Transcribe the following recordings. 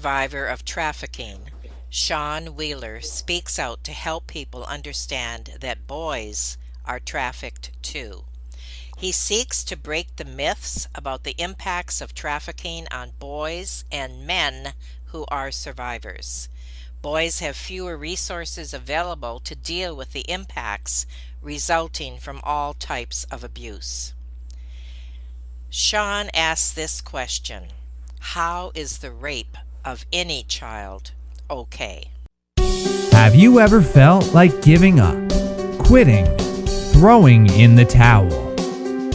survivor of trafficking, Sean Wheller speaks out to help people understand that boys are trafficked too. He seeks to break the myths about the impacts of trafficking on boys and men who are survivors. Boys have fewer resources available to deal with the impacts resulting from all types of abuse. Sean asks this question: how is the rape of any child okay? Have you ever felt like giving up, quitting, throwing in the towel?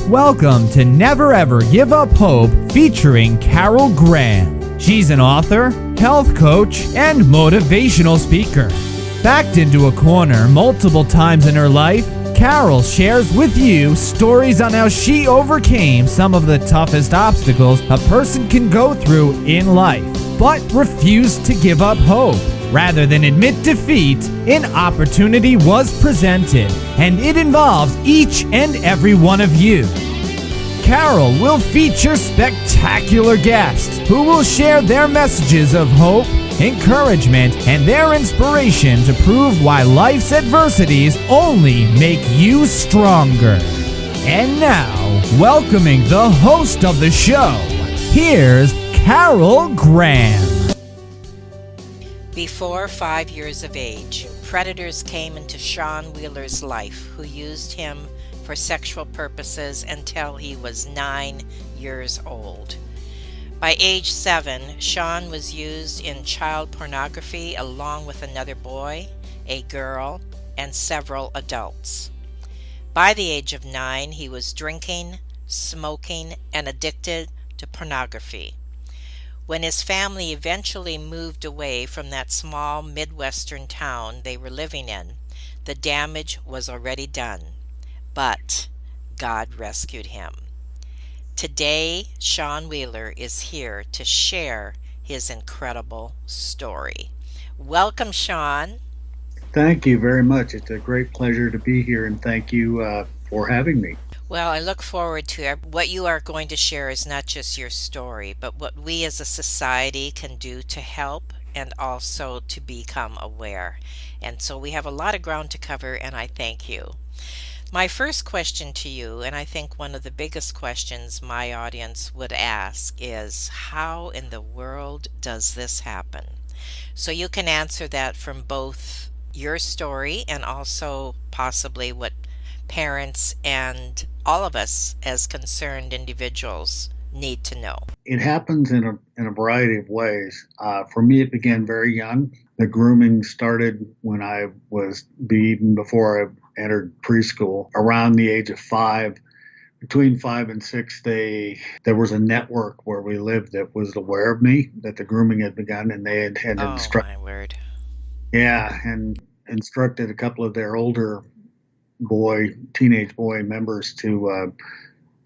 Welcome to Never Ever Give Up Hope featuring Carol Graham. She's an author, health coach, and motivational speaker. Backed into a corner multiple times in her life, Carol shares with you stories on how she overcame some of the toughest obstacles a person can go through in life, but refused to give up hope. Rather than admit defeat, an opportunity was presented, and it involves each and every one of you. Carol will feature spectacular guests who will share their messages of hope, encouragement, and their inspiration to prove why life's adversities only make you stronger. And now, welcoming the host of the show, here's Carol Graham. Before 5 years of age, predators came into Sean Wheeler's life who used him for sexual purposes until he was 9 years old. By age 7, Sean was used in child pornography along with another boy, a girl, and several adults. By the age of 9, he was drinking, smoking, and addicted to pornography. When his family eventually moved away from that small Midwestern town they were living in, the damage was already done. But God rescued him. Today, Sean Wheller is here to share his incredible story. Welcome, Sean. Thank you very much. It's a great pleasure to be here, and thank you for having me. Well, I look forward to it. What you are going to share is not just your story, but what we as a society can do to help and also to become aware. And so we have a lot of ground to cover, and I thank you. My first question to you, and I think one of the biggest questions my audience would ask, is how in the world does this happen? So you can answer that from both your story and also possibly what parents and all of us as concerned individuals need to know. It happens in a variety of ways. For me, it began very young. The grooming started when I was even before I entered preschool. Around the age of 5, between 5 and 6, there was a network where we lived that was aware of me, that the grooming had begun, and they had My word. and instructed a couple of their older teenage boy members to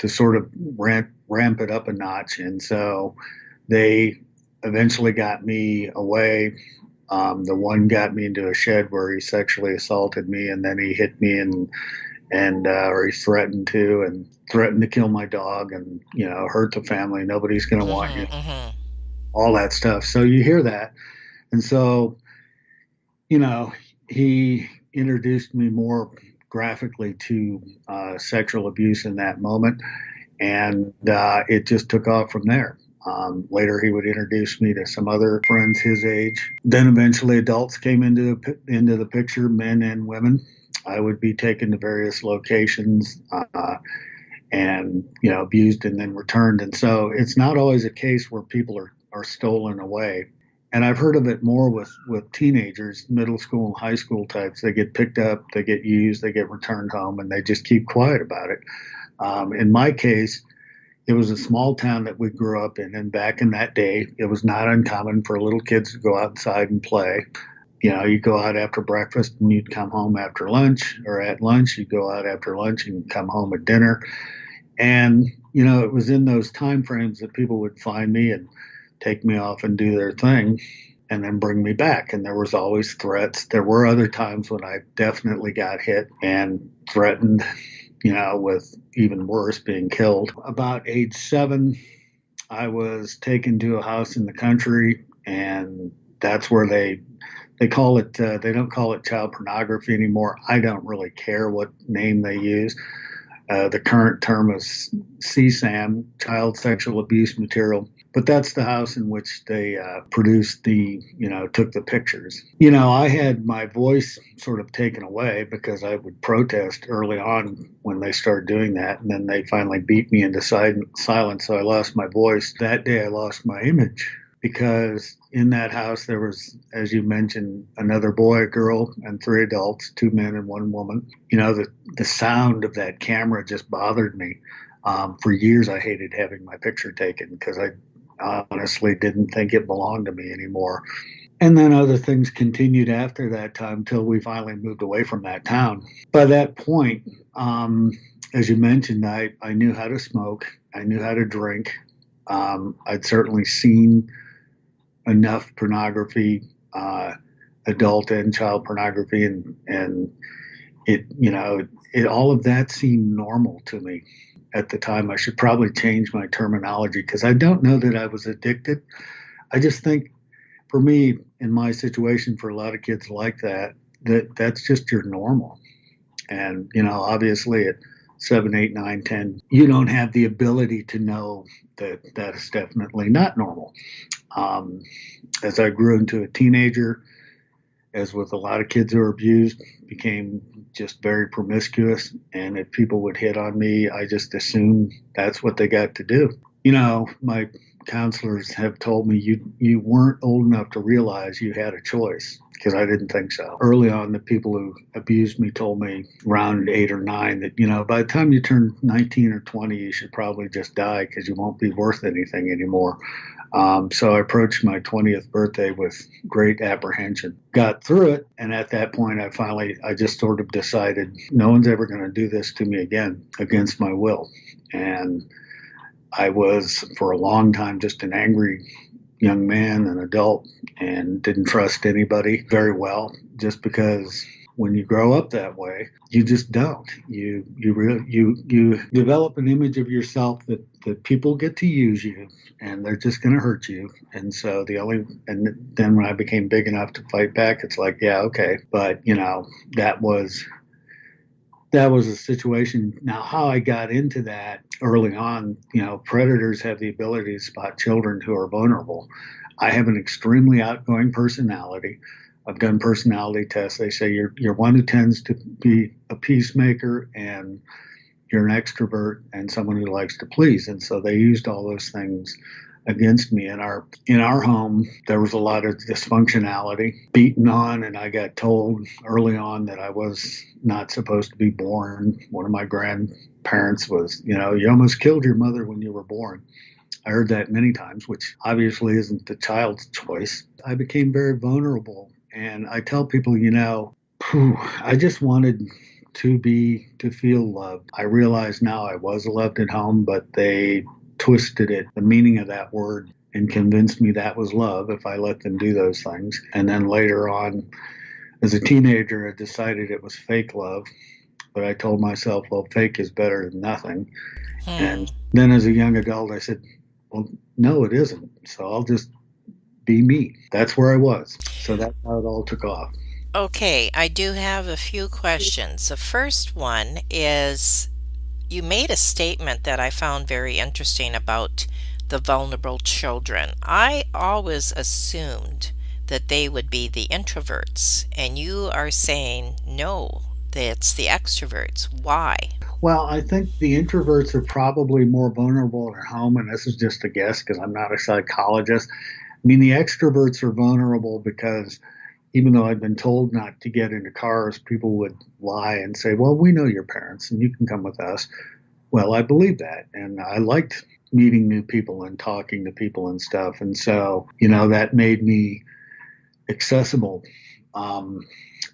sort of ramp it up a notch. And so they eventually got me away. The one got me into a shed where he sexually assaulted me, and then he hit me or he threatened to kill my dog and, hurt the family. Nobody's going to want you. All that stuff. So you hear that. And so, he introduced me more graphically to sexual abuse in that moment, and it just took off from there. Later, he would introduce me to some other friends his age. Then eventually adults came into the picture, men and women. I would be taken to various locations and abused and then returned. And so it's not always a case where people are stolen away. And I've heard of it more with teenagers, middle school and high school types. They get picked up, they get used, they get returned home, and they just keep quiet about it. In my case, it was a small town that we grew up in, and back in that day, it was not uncommon for little kids to go outside and play. You go out after breakfast and you'd come home after lunch, or at lunch, you'd go out after lunch and come home at dinner. And, it was in those time frames that people would find me and take me off and do their thing and then bring me back. And there was always threats. There were other times when I definitely got hit and threatened, with even worse, being killed. About age 7, I was taken to a house in the country, and and that's where they call it. They don't call it child pornography anymore. I don't really care what name they use. The current term is CSAM, child sexual abuse material. But that's the house in which they produced took the pictures. I had my voice sort of taken away because I would protest early on when they started doing that. And then they finally beat me into silence. So I lost my voice. That day I lost my image because in that house there was, as you mentioned, another boy, a girl, and 3 adults, 2 men and 1 woman. The sound of that camera just bothered me. For years I hated having my picture taken because I honestly didn't think it belonged to me anymore. And then other things continued after that time till we finally moved away from that town. By that point, as you mentioned, I knew how to smoke. I knew how to drink. I'd certainly seen enough pornography, adult and child pornography, and it all of that seemed normal to me at the time. I should probably change my terminology because I don't know that I was addicted. I just think for me, in my situation, for a lot of kids like that's just your normal. And, obviously at 7, 8, 9, 10, you don't have the ability to know that is definitely not normal. As I grew into a teenager, as with a lot of kids who are abused, became just very promiscuous. And if people would hit on me, I just assumed that's what they got to do. My counselors have told me you weren't old enough to realize you had a choice, because I didn't think so. Early on, the people who abused me told me around 8 or 9 that, by the time you turn 19 or 20, you should probably just die because you won't be worth anything anymore. So I approached my 20th birthday with great apprehension, got through it. And at that point, I just sort of decided no one's ever going to do this to me again against my will. And I was for a long time just an angry young man, an adult, and didn't trust anybody very well, just because when you grow up that way, you just don't. You develop an image of yourself that people get to use you, and they're just going to hurt you. And so then when I became big enough to fight back, it's like, yeah, okay, but that was a situation. Now, how I got into that early on, predators have the ability to spot children who are vulnerable. I have an extremely outgoing personality. I've done personality tests. They say you're one who tends to be a peacemaker, and you're an extrovert and someone who likes to please. And so they used all those things against me. In our home, there was a lot of dysfunctionality, beaten on, and I got told early on that I was not supposed to be born. One of my grandparents was, you almost killed your mother when you were born. I heard that many times, which obviously isn't the child's choice. I became very vulnerable, and I tell people, I just wanted to feel loved. I realize now I was loved at home, but they twisted the meaning of that word, and convinced me that was love if I let them do those things. And then later on, as a teenager, I decided it was fake love, but I told myself, well, fake is better than nothing. And then as a young adult, I said, well, no, it isn't. So I'll just be me. That's where I was. So that's how it all took off. Okay, I do have a few questions. The first one is, you made a statement that I found very interesting about the vulnerable children. I always assumed that they would be the introverts, and you are saying no, that's the extroverts. Why? Well, I think the introverts are probably more vulnerable at home, and this is just a guess because I'm not a psychologist. I mean, the extroverts are vulnerable because even though I've been told not to get into cars, people would lie and say, well, we know your parents and you can come with us. Well, I believe that. And I liked meeting new people and talking to people and stuff. And so, that made me accessible.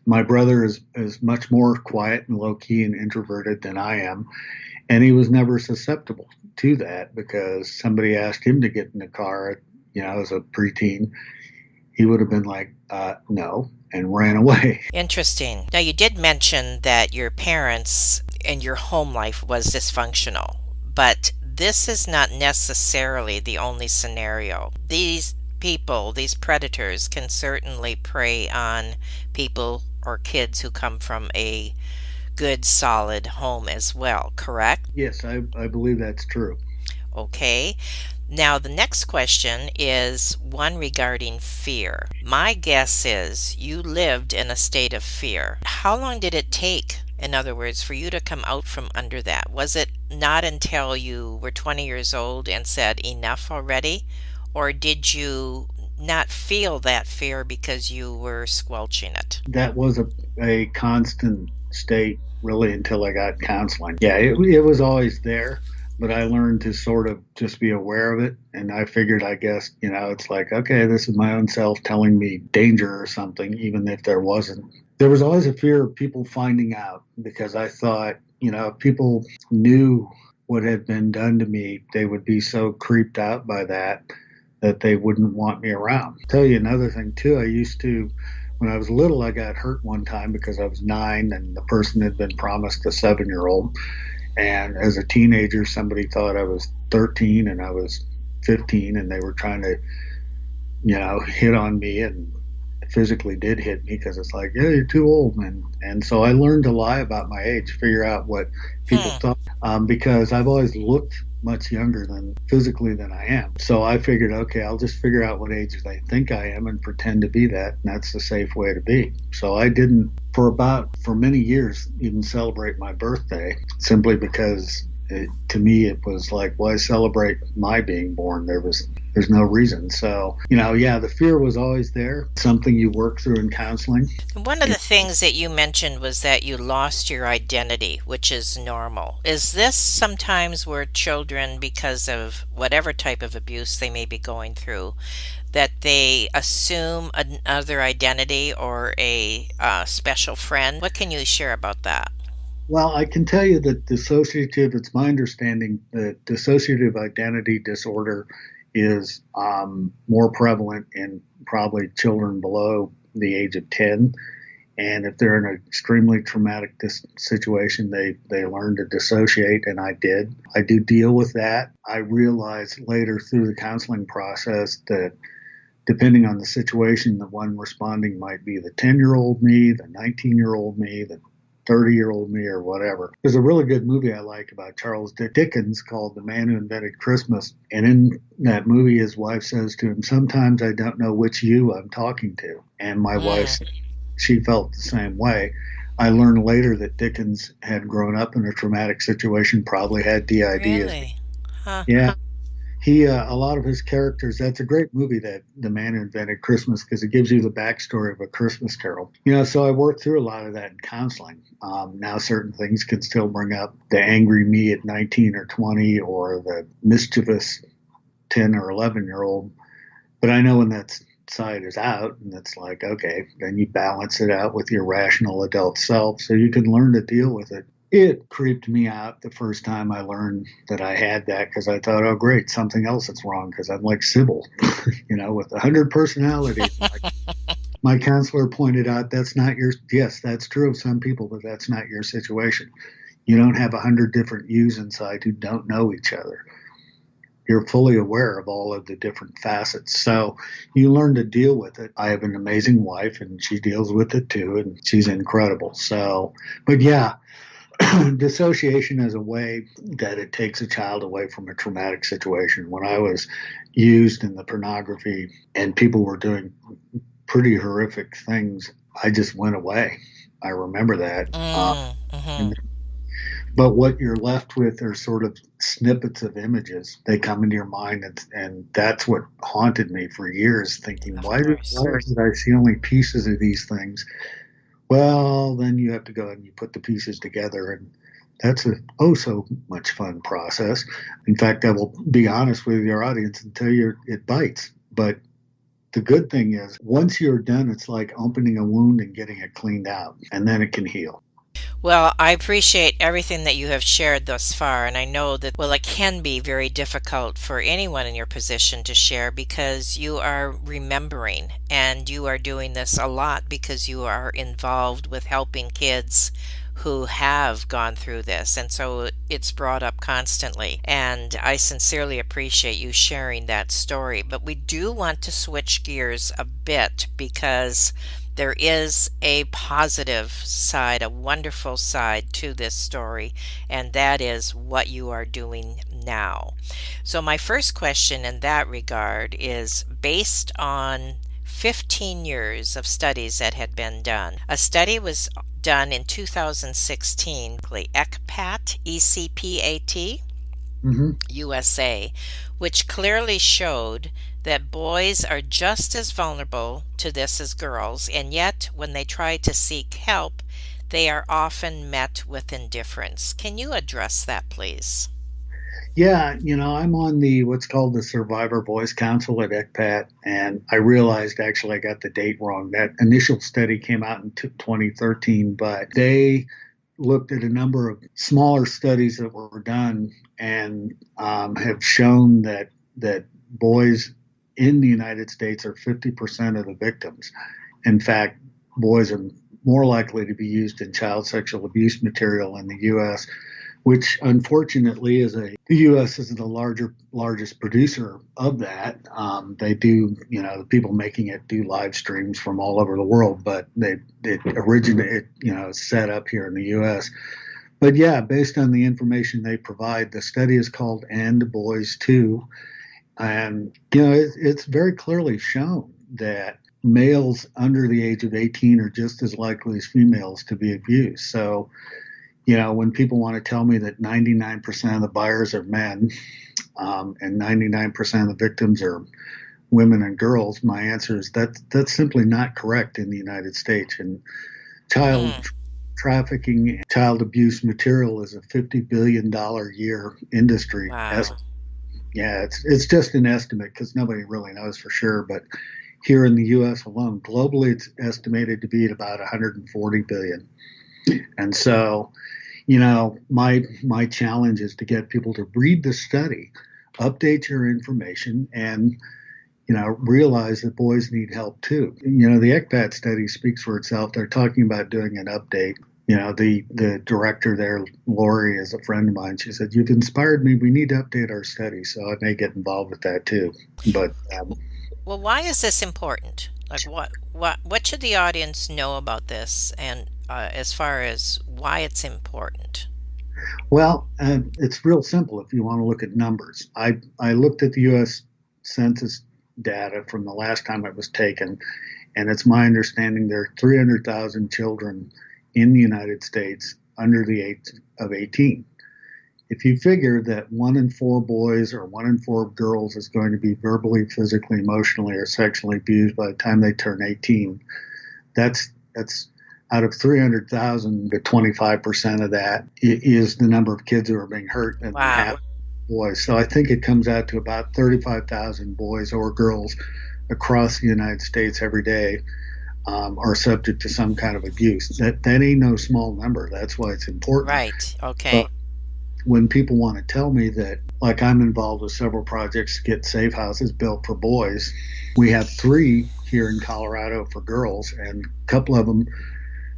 My brother is much more quiet and low key and introverted than I am. And he was never susceptible to that because somebody asked him to get in the car, as a preteen. He would have been like, no, and ran away. Interesting. Now, you did mention that your parents and your home life was dysfunctional, but this is not necessarily the only scenario. These people, these predators, can certainly prey on people or kids who come from a good, solid home as well, correct? Yes, I believe that's true. Okay. Now, the next question is one regarding fear. My guess is you lived in a state of fear. How long did it take, in other words, for you to come out from under that? Was it not until you were 20 years old and said enough already? Or did you not feel that fear because you were squelching it? That was a constant state really until I got counseling. Yeah, it was always there, but I learned to sort of just be aware of it. And I figured, I guess, it's like, okay, this is my own self telling me danger or something, even if there wasn't. There was always a fear of people finding out because I thought, if people knew what had been done to me, they would be so creeped out by that they wouldn't want me around. I'll tell you another thing too. I used to, when I was little, I got hurt one time because I was 9 and the person had been promised a 7-year-old. And as a teenager, somebody thought I was 13 and I was 15, and they were trying to, hit on me, and physically did hit me because it's like, yeah, you're too old. And so I learned to lie about my age, figure out what people thought, because I've always looked much younger than physically than I am. So I figured, okay, I'll just figure out what age they think I am and pretend to be that. And that's the safe way to be. So I didn't, for many years, even celebrate my birthday simply because to me, it was like, why celebrate my being born? There's no reason. So, yeah, the fear was always there, something you work through in counseling. One of the things that you mentioned was that you lost your identity, which is normal. Is this sometimes where children, because of whatever type of abuse they may be going through, that they assume another identity or a special friend? What can you share about that? Well, I can tell you that it's my understanding that dissociative identity disorder is more prevalent in probably children below the age of 10. And if they're in an extremely traumatic situation, they learn to dissociate, and I did. I do deal with that. I realized later through the counseling process that depending on the situation, the one responding might be the 10-year-old me, the 19-year-old me, the 30-year-old me, or whatever. There's a really good movie I like about Charles Dickens called The Man Who Invented Christmas. And in that movie, his wife says to him, sometimes I don't know which you I'm talking to. And my wife, she felt the same way. I learned later that Dickens had grown up in a traumatic situation, probably had DID. Really? Huh. Yeah. A lot of his characters, that's a great movie, that The Man Who Invented Christmas, because it gives you the backstory of A Christmas Carol. So I worked through a lot of that in counseling. Now certain things can still bring up the angry me at 19 or 20 or the mischievous 10 or 11-year-old. But I know when that side is out, and it's like, okay, then you balance it out with your rational adult self so you can learn to deal with it. It creeped me out the first time I learned that I had that, because I thought, oh, great, something else that's wrong, because I'm like Sybil, with 100 personalities. My counselor pointed out, yes, that's true of some people, but that's not your situation. You don't have 100 different yous inside who don't know each other. You're fully aware of all of the different facets. So you learn to deal with it. I have an amazing wife, and she deals with it too, and she's incredible. So, but yeah, dissociation is a way that it takes a child away from a traumatic situation. When I was used in the pornography and people were doing pretty horrific things, I just went away. I remember that. But what you're left with are sort of snippets of images. They come into your mind, and that's what haunted me for years, thinking, why did I see only pieces of these things? Well, then you have to go and you put the pieces together, and that's a so much fun process. In fact, I will be honest with your audience and tell you it bites. But the good thing is, once you're done, it's like opening a wound and getting it cleaned out, and then it can heal. Well, I appreciate everything that you have shared thus far, and I know that, it can be very difficult for anyone in your position to share because you are remembering, and you are doing this a lot because you are involved with helping kids who have gone through this, and so it's brought up constantly. And I sincerely appreciate you sharing that story. But we do want to switch gears a bit because there is a positive side, a wonderful side to this story, and that is what you are doing now. So, my first question in that regard is based on 15 years of studies that had been done. A study was done in 2016, EcPat, EcPat Hmm. USA, which clearly showed that boys are just as vulnerable to this as girls, and yet when they try to seek help, they are often met with indifference. Can you address that, please? Yeah, I'm on the what's called the Survivor Voice Council at EcPat, and I realized actually I got the date wrong. That initial study came out in 2013, but they looked at a number of smaller studies that were done and have shown that boys in the United States are 50% of the victims. In fact, boys are more likely to be used in child sexual abuse material in the U.S., which unfortunately the U.S. is the largest producer of that. They do, the people making it do live streams from all over the world, but it originated, set up here in the U.S. But yeah, based on the information they provide, the study is called "And Boys Too," and it's very clearly shown that males under the age of 18 are just as likely as females to be abused. So when people want to tell me that 99% of the buyers are men and 99% of the victims are women and girls, my answer is that's simply not correct in the United States. And child Hmm. trafficking and child abuse material is a $50 billion a year industry. Wow. Yeah, it's just an estimate because nobody really knows for sure. But here in the U.S. alone, globally, it's estimated to be at about 140 billion. And so my challenge is to get people to read the study, update your information, and realize that boys need help too. The EcPat study speaks for itself. They're talking about doing an update. The director there, Lori, is a friend of mine. She said, "You've inspired me. We need to update our study." So I may get involved with that too. But Well, why is this important? Like, what should the audience know about this, and as far as why it's important? it's real simple if you want to look at numbers. I looked at the U.S. Census data from the last time it was taken, and it's my understanding there are 300,000 children in the United States under the age of 18. If you figure that 1 in 4 boys or 1 in 4 girls is going to be verbally, physically, emotionally, or sexually abused by the time they turn 18, that's out of 300,000 to 25% of that is the number of kids who are being hurt, and Wow. half boys. So I think it comes out to about 35,000 boys or girls across the United States every day are subject to some kind of abuse. That ain't no small number. That's why it's important. Right. Okay. But when people want to tell me that, like, I'm involved with several projects to get safe houses built for boys, we have 3 here in Colorado for girls, and a couple of them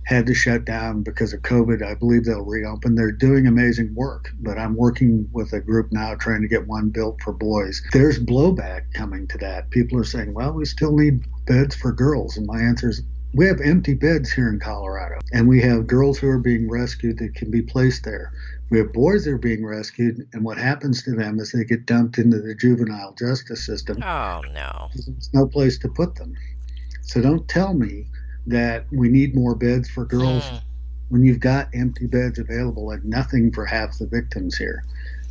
had to shut down because of COVID. I believe they'll reopen. They're doing amazing work, but I'm working with a group now trying to get one built for boys. There's blowback coming to that. People are saying, well, we still need beds for girls. And my answer is, we have empty beds here in Colorado, and we have girls who are being rescued that can be placed there. We have boys that are being rescued, and what happens to them is they get dumped into the juvenile justice system. Oh no. There's no place to put them. So don't tell me that we need more beds for girls Hmm. when you've got empty beds available and nothing for half the victims here.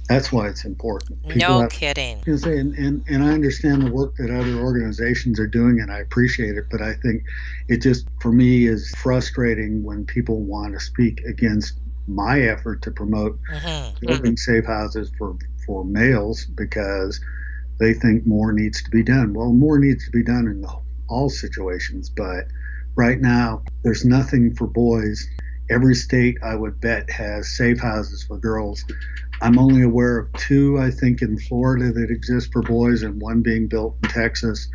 That's why it's important. People No have kidding. to say, and I understand the work that other organizations are doing, and I appreciate it, but I think it just, for me, is frustrating when people want to speak against my effort to promote Hmm. building safe houses for males because they think more needs to be done. Well, more needs to be done in all situations, but right now there's nothing for boys. Every state, I would bet, has safe houses for girls. I'm only aware of 2, I think, in Florida that exist for boys, and one being built in Texas,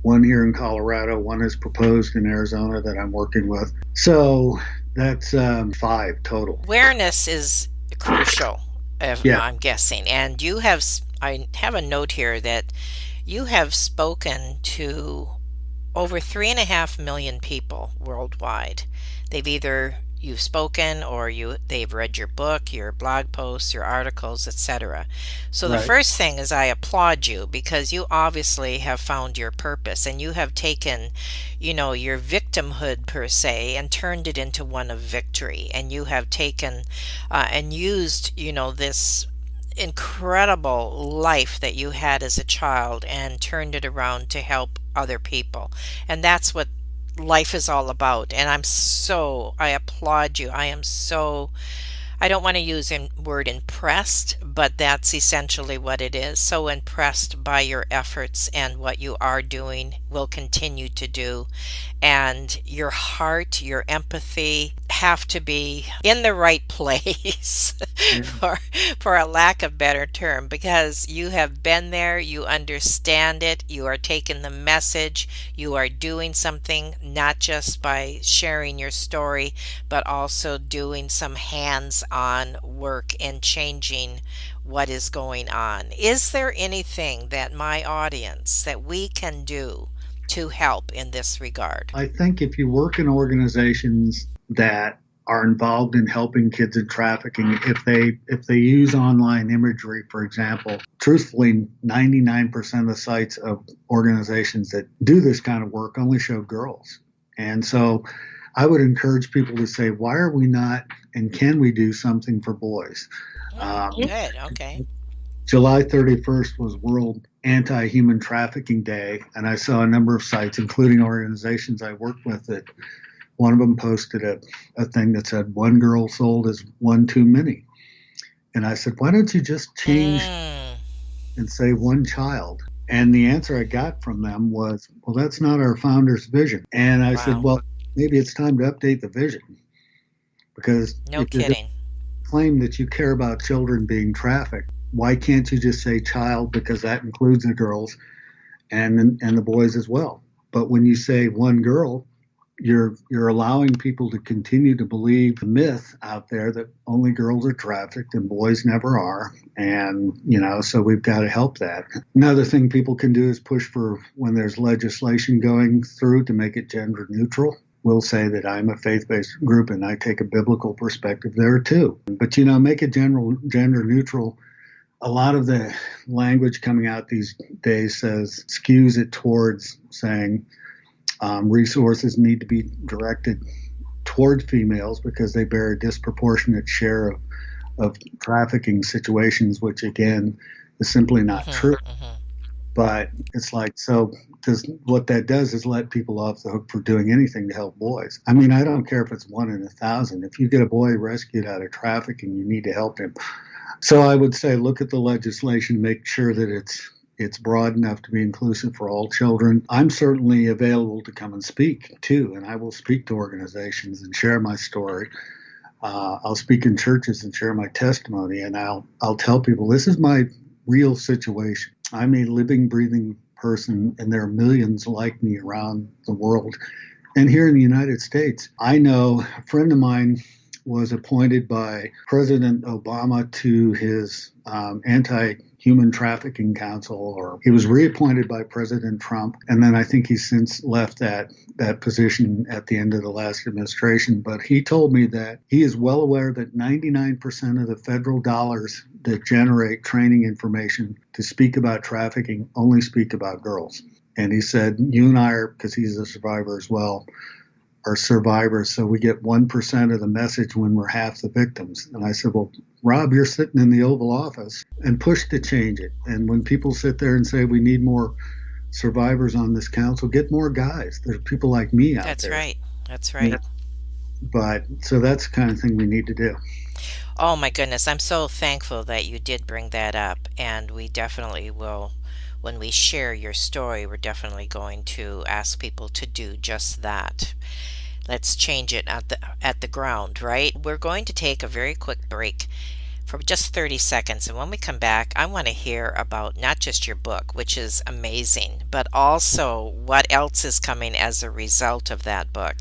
one here in Colorado, one is proposed in Arizona that I'm working with. So That's 5 total. Awareness is crucial, Yeah, I'm guessing. And I have a note here that you have spoken to over 3.5 million people worldwide. You've spoken, or they've read your book, your blog posts, your articles, etc. So the right. first thing is I applaud you because you obviously have found your purpose, and you have taken, your victimhood per se and turned it into one of victory. And you have taken and used, this incredible life that you had as a child and turned it around to help other people. And that's what life is all about. And I applaud you. I don't want to use the word impressed, but that's essentially what it is. So impressed by your efforts and what you are doing, will continue to do. And your heart, your empathy have to be in the right place Yeah. for for a lack of better term, because you have been there, you understand it, you are taking the message, you are doing something, not just by sharing your story, but also doing some hands-on work and changing what is going on. Is there anything that my audience that we can do to help in this regard? I think if you work in organizations that are involved in helping kids in trafficking, if they use online imagery, for example, truthfully, 99% of the sites of organizations that do this kind of work only show girls. And so I would encourage people to say, why are we not, and can we do something for boys? Um, Good. Okay. July 31st was World Anti-Human Trafficking Day, and I saw a number of sites, including organizations I work with, that one of them posted a thing that said, one girl sold is one too many. And I said, why don't you just change Mm, and say one child? And the answer I got from them was, well, that's not our founder's vision. And I said, wow. well, maybe it's time to update the vision, because No if you're going kidding. to claim that you care about children being trafficked, why can't you just say child, because that includes the girls and the boys as well? But when you say one girl, you're allowing people to continue to believe the myth out there that only girls are trafficked and boys never are. And so we've got to help that. Another thing people can do is push for, when there's legislation going through, to make it gender neutral. We'll say that I'm a faith-based group and I take a biblical perspective there too. But make it gender neutral. A lot of the language coming out these days skews it towards saying resources need to be directed toward females because they bear a disproportionate share of trafficking situations, which again is simply not Hmm. true. Hmm. But it's like, so what that does is let people off the hook for doing anything to help boys. I mean, I don't care if it's 1 in 1,000. If you get a boy rescued out of trafficking, you need to help him. So I would say look at the legislation, make sure that it's broad enough to be inclusive for all children. I'm certainly available to come and speak too, and I will speak to organizations and share my story. I'll speak in churches and share my testimony, and I'll tell people this is my real situation. I'm a living, breathing person, and there are millions like me around the world. And here in the United States, I know a friend of mine was appointed by President Obama to his anti-human trafficking council, or he was reappointed by President Trump, and then I think he's since left that position at the end of the last administration. But he told me that he is well aware that 99% of the federal dollars that generate training information to speak about trafficking only speak about girls. And he said, you and I are, because he's a survivor as well, are survivors, so we get 1% of the message when we're half the victims. And I said, well, Rob, you're sitting in the Oval Office, and push to change it. And when people sit there and say we need more survivors on this council, get more guys. There's people like me out That's there. right. That's Yeah. right. But so that's the kind of thing we need to do. Oh my goodness, I'm so thankful that you did bring that up, and we definitely will. When we share your story, we're definitely going to ask people to do just that. Let's change it at the ground, right? We're going to take a very quick break for just 30 seconds. And when we come back, I want to hear about not just your book, which is amazing, but also what else is coming as a result of that book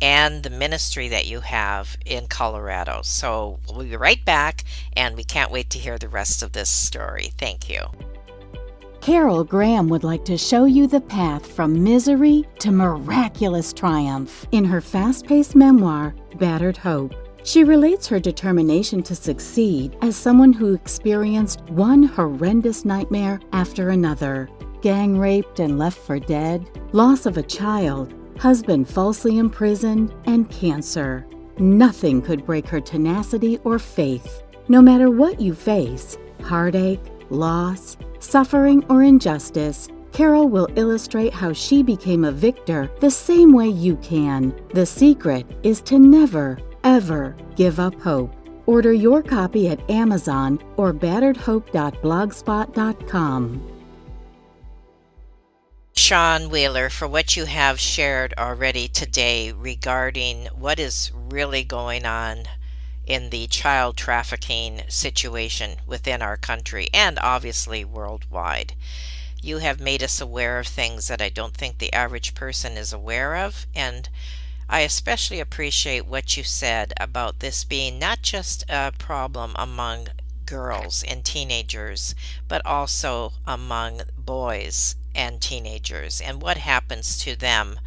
and the ministry that you have in Colorado. So we'll be right back, and we can't wait to hear the rest of this story. Thank you. Carol Graham would like to show you the path from misery to miraculous triumph in her fast-paced memoir, Battered Hope. She relates her determination to succeed as someone who experienced one horrendous nightmare after another. Gang raped and left for dead, loss of a child, husband falsely imprisoned, and cancer. Nothing could break her tenacity or faith. No matter what you face, heartache, loss, suffering, or injustice, Carol will illustrate how she became a victor the same way you can. The secret is to never, ever give up hope. Order your copy at Amazon or batteredhope.blogspot.com. Sean Wheller, for what you have shared already today regarding what is really going on in the child trafficking situation within our country and obviously worldwide. You have made us aware of things that I don't think the average person is aware of, and I especially appreciate what you said about this being not just a problem among girls and teenagers, but also among boys and teenagers, and what happens to them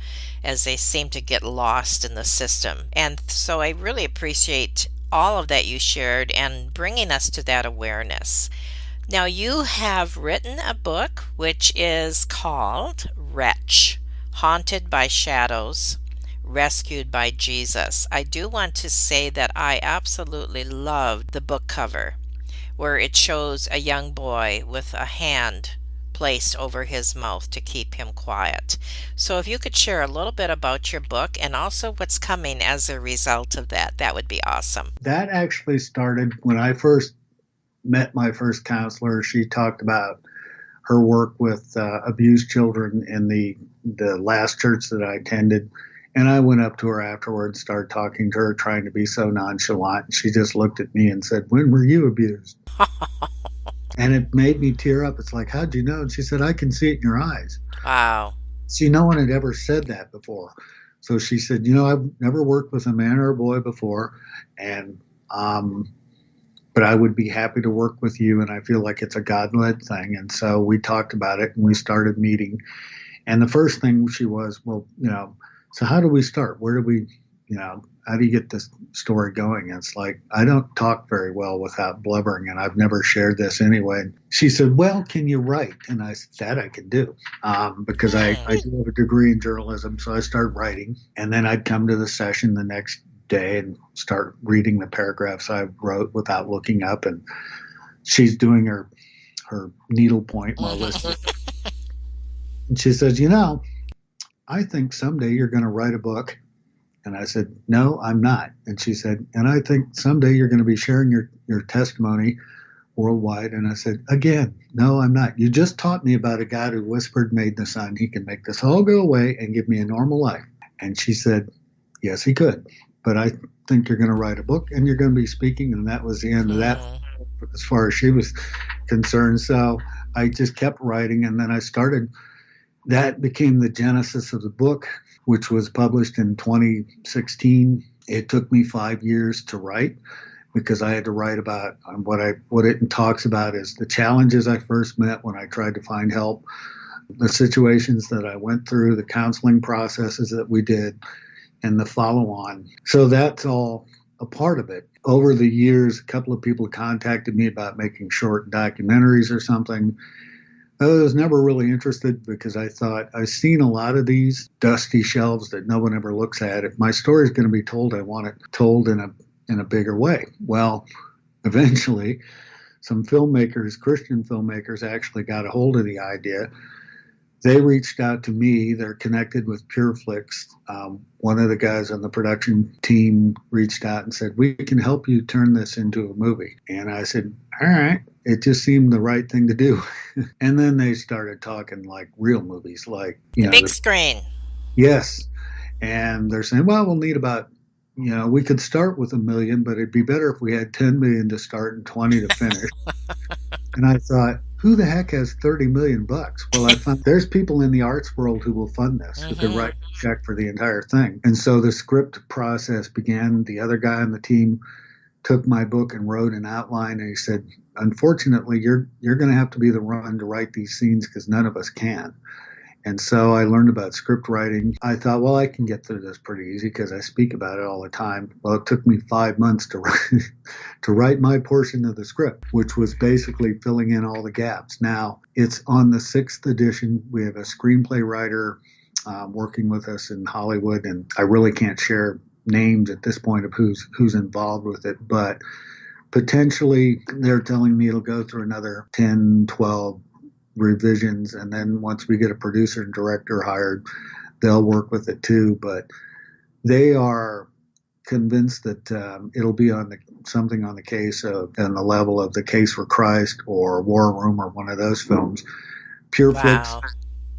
as they seem to get lost in the system. And so I really appreciate all of that you shared and bringing us to that awareness. Now, you have written a book which is called Wretch, Haunted by Shadows, Rescued by Jesus. I do want to say that I absolutely loved the book cover, where it shows a young boy with a hand placed over his mouth to keep him quiet. So if you could share a little bit about your book and also what's coming as a result of that, that would be awesome. That actually started when I first met my first counselor. She talked about her work with abused children in the last church that I attended. And I went up to her afterwards, started talking to her, trying to be so nonchalant. She just looked at me and said, "When were you abused?" And it made me tear up. It's like, how'd you know? And she said, "I can see it in your eyes." Wow. See, no one had ever said that before. So she said, "I've never worked with a man or a boy before, and but I would be happy to work with you, and I feel like it's a God-led thing." And so we talked about it, and we started meeting. And the first thing she was, well, so how do we start? Where do we, how do you get this story going? And it's like, I don't talk very well without blubbering, and I've never shared this anyway. And she said, "Well, can you write?" And I said, "That I can do," because I do have a degree in journalism. So I started writing, and then I'd come to the session the next day and start reading the paragraphs I wrote without looking up. And she's doing her needlepoint while listening. And she says, "I think someday you're going to write a book." And I said, "No, I'm not." And she said, "And I think someday you're going to be sharing your testimony worldwide." And I said, "Again, no, I'm not. You just taught me about a God who whispered, made the sun. He can make this all go away and give me a normal life." And she said, "Yes, he could. But I think you're going to write a book and you're going to be speaking." And that was the end of that as far as she was concerned. So I just kept writing, and then that became the genesis of the book, which was published in 2016. It took me 5 years to write because I had to write about what it talks about is the challenges I first met when I tried to find help, the situations that I went through, the counseling processes that we did, and the follow-on. So that's all a part of it. Over the years, a couple of people contacted me about making short documentaries or something. I was never really interested because I thought I've seen a lot of these dusty shelves that no one ever looks at. If my story is going to be told, I want it told in a bigger way. Well, eventually, some filmmakers, Christian filmmakers, actually got a hold of the idea. They reached out to me. They're connected with PureFlix. One of the guys on the production team reached out and said, "We can help you turn this into a movie." And I said, "All right." It just seemed the right thing to do. And then they started talking like real movies, like, the big screen. Yes. And they're saying, "Well, we'll need about we could start with $1 million, but it'd be better if we had 10 million to start and 20 to finish. And I thought, who the heck has 30 million bucks? Well, I found there's people in the arts world who will fund this, who could write a check for the entire thing. And so the script process began. The other guy on the team took my book and wrote an outline, and he said, unfortunately, you're going to have to be the one to write these scenes because none of us can. And so I learned about script writing. I thought, well, I can get through this pretty easy because I speak about it all the time. Well, it took me 5 months to write my portion of the script, which was basically filling in all the gaps. Now, it's on the 6th edition. We have a screenplay writer working with us in Hollywood, and I really can't share names at this point of who's involved with it, but potentially they're telling me it'll go through another 10, 12 revisions, and then once we get a producer and director hired, they'll work with it too. But they are convinced that it'll be on something on the case of on the level of The Case for Christ or War Room or one of those films. PureFlix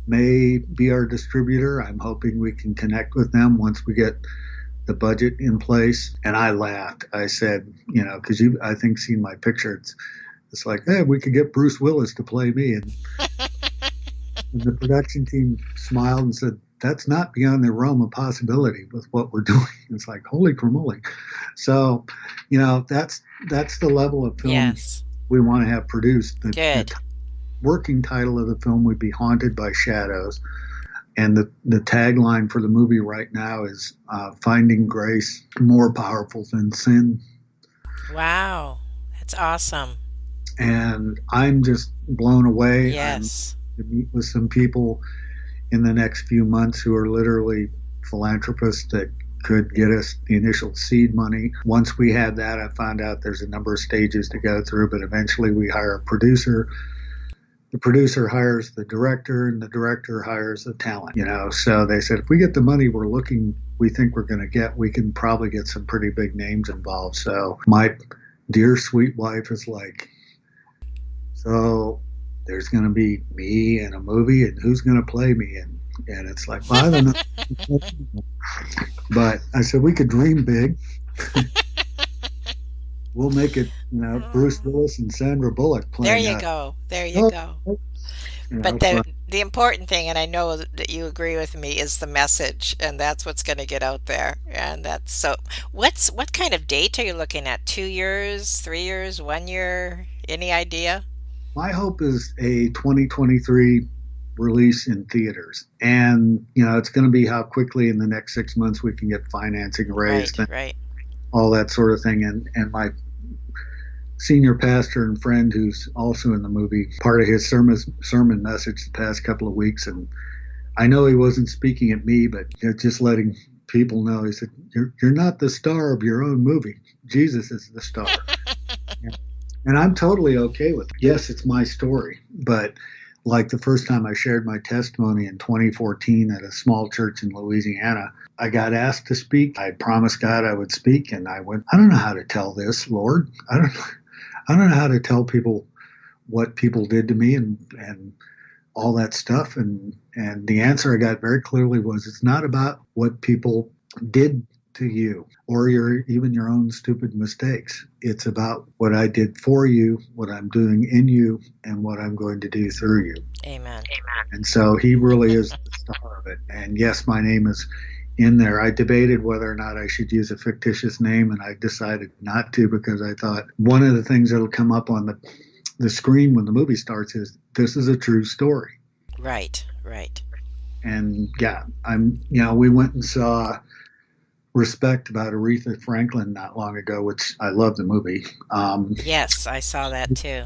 may be our distributor. I'm hoping we can connect with them once we get the budget in place. And I laughed. I said, because I think seen my picture. It's like, hey, we could get Bruce Willis to play me. And the production team smiled and said, that's not beyond the realm of possibility with what we're doing. It's like, holy cramoly. So, that's the level of films we want to have produced. The working title of the film would be Haunted by Shadows. And the tagline for the movie right now is Finding Grace More Powerful Than Sin. Wow. That's awesome. And I'm just blown away. Yes. I'm to meet with some people in the next few months who are literally philanthropists that could get us the initial seed money. Once we had that, I found out there's a number of stages to go through, but eventually we hire a producer. The producer hires the director, and the director hires the talent. So they said, if we get the money we think we're going to get, we can probably get some pretty big names involved. So my dear sweet wife is like, so there's going to be me in a movie, and who's going to play me? And it's like, well, I don't know. But I said, we could dream big. We'll make it, Bruce Willis and Sandra Bullock playing. There you go. But the important thing, and I know that you agree with me, is the message, and that's what's going to get out there. And that's so. What kind of date are you looking at? 2 years, 3 years, 1 year? Any idea? My hope is a 2023 release in theaters, and it's going to be how quickly in the next 6 months we can get financing raised, right, all that sort of thing. And my senior pastor and friend, who's also in the movie, part of his sermon message the past couple of weeks, and I know he wasn't speaking at me, but just letting people know, he said, "You're not the star of your own movie. Jesus is the star." And I'm totally okay with it. Yes, it's my story, but like the first time I shared my testimony in 2014 at a small church in Louisiana, I got asked to speak. I promised God I would speak, and I went, I don't know how to tell this, Lord. I don't know how to tell people what people did to me and all that stuff. And the answer I got very clearly was, it's not about what people did to you or even your own stupid mistakes. It's about what I did for you, what I'm doing in you, and what I'm going to do through you. Amen. And so he really is the star of it. And yes, my name is in there. I debated whether or not I should use a fictitious name, and I decided not to, because I thought one of the things that'll come up on the screen when the movie starts is, this is a true story. Right. And we went and saw Respect about Aretha Franklin not long ago, which I love the movie. Yes, I saw that too.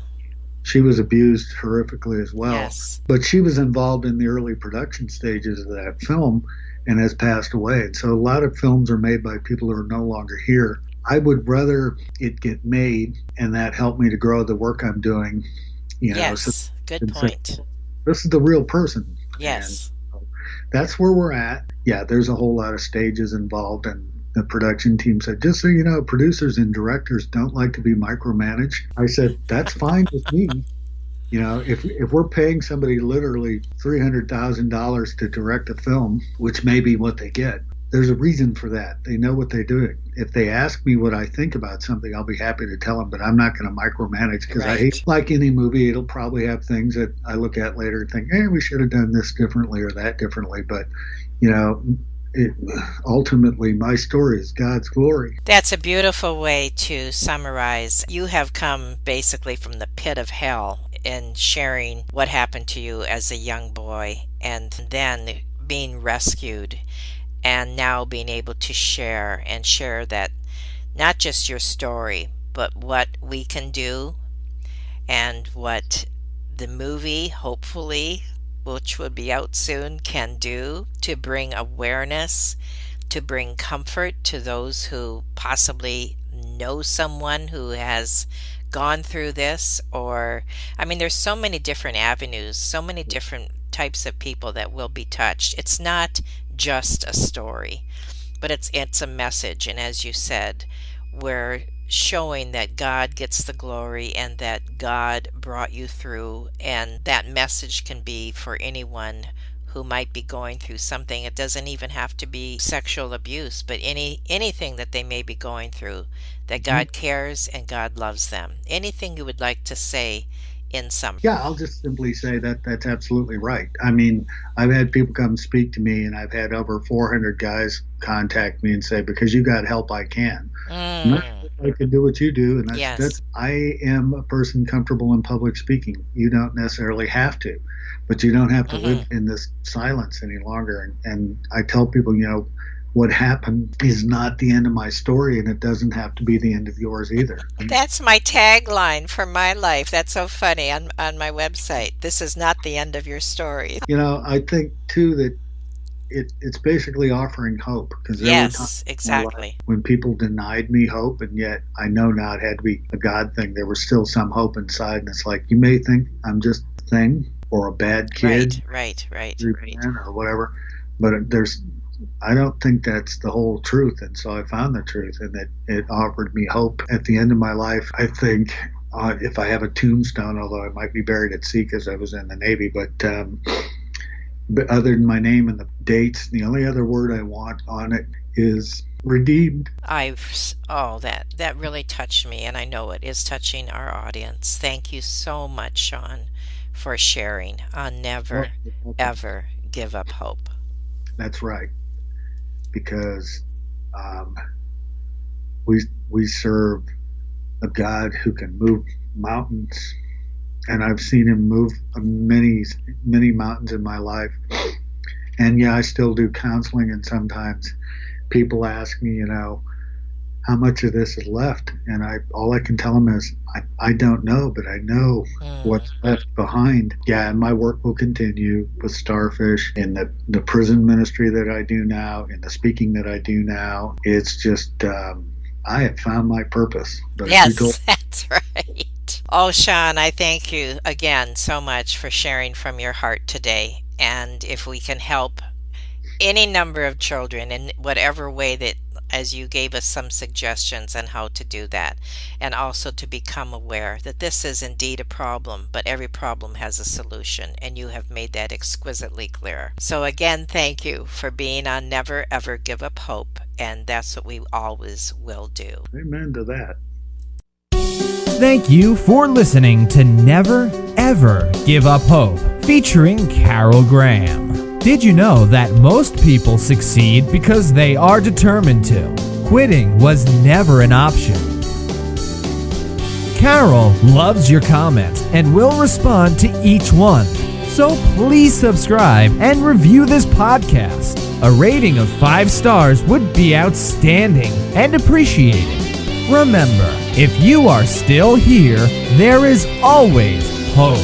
She was abused horrifically as well. Yes. But she was involved in the early production stages of that film and has passed away. And so a lot of films are made by people who are no longer here. I would rather it get made and that help me to grow the work I'm doing. Yes, so good point. This is the real person. Yes. And that's where we're at. Yeah, there's a whole lot of stages involved, and the production team said, just so you know, producers and directors don't like to be micromanaged. I said, that's fine with me. If we're paying somebody literally $300,000 to direct a film, which may be what they get, there's a reason for that. They know what they're doing. If they ask me what I think about something, I'll be happy to tell them, but I'm not going to micromanage because I hate, like any movie, it'll probably have things that I look at later and think, hey, we should have done this differently or that differently. But, ultimately, my story is God's glory. That's a beautiful way to summarize. You have come basically from the pit of hell in sharing what happened to you as a young boy and then being rescued and now being able to share that not just your story, but what we can do and what the movie, hopefully, which will be out soon, can do to bring awareness, to bring comfort to those who possibly know someone who has gone through this. Or, there's so many different avenues, so many different types of people that will be touched. It's not just a story, but it's a message. And as you said, we're showing that God gets the glory and that God brought you through, and that message can be for anyone who might be going through something. It doesn't even have to be sexual abuse, but anything that they may be going through, that God cares and God loves them. Anything you would like to say in some? Yeah, I'll just simply say that that's absolutely right. I've had people come speak to me, and I've had over 400 guys contact me and say, because you got help, I can. I can do what you do, and I am a person comfortable in public speaking. You don't necessarily have to, but you don't have to live in this silence any longer. And I tell people, what happened is not the end of my story, and it doesn't have to be the end of yours either. That's my tagline for my life. That's so funny on my website. This is not the end of your story. I think too that it's basically offering hope, because yes, exactly. When people denied me hope, and yet I know now it had to be a God thing, there was still some hope inside. And it's like, you may think I'm just a thing or a bad kid, right, or whatever, but I don't think that's the whole truth. And so I found the truth, and it offered me hope at the end of my life. I think if I have a tombstone, although I might be buried at sea because I was in the Navy, but other than my name and the dates, the only other word I want on it is redeemed. That really touched me, and I know it is touching our audience. Thank you so much, Sean, for sharing on Never Ever Give Up Hope. That's right, because we serve a God who can move mountains. And I've seen him move many, many mountains in my life. And yeah, I still do counseling, and sometimes people ask me, how much of this is left? And all I can tell them is, I don't know, but I know what's left behind. Yeah, and my work will continue with Starfish, in the prison ministry that I do now, in the speaking that I do now. It's just, I have found my purpose. But yes, that's right. Oh, Sean, I thank you again so much for sharing from your heart today. And if we can help any number of children in whatever way that, as you gave us some suggestions on how to do that, and also to become aware that this is indeed a problem, but every problem has a solution, and you have made that exquisitely clear. So again, thank you for being on Never Ever Give Up Hope, and that's what we always will do. Amen to that. Thank you for listening to Never Ever Give Up Hope, featuring Carol Graham. Did you know that most people succeed because they are determined to? Quitting was never an option. Carol loves your comments and will respond to each one. So please subscribe and review this podcast. A rating of 5 stars would be outstanding and appreciated. Remember, if you are still here, there is always hope.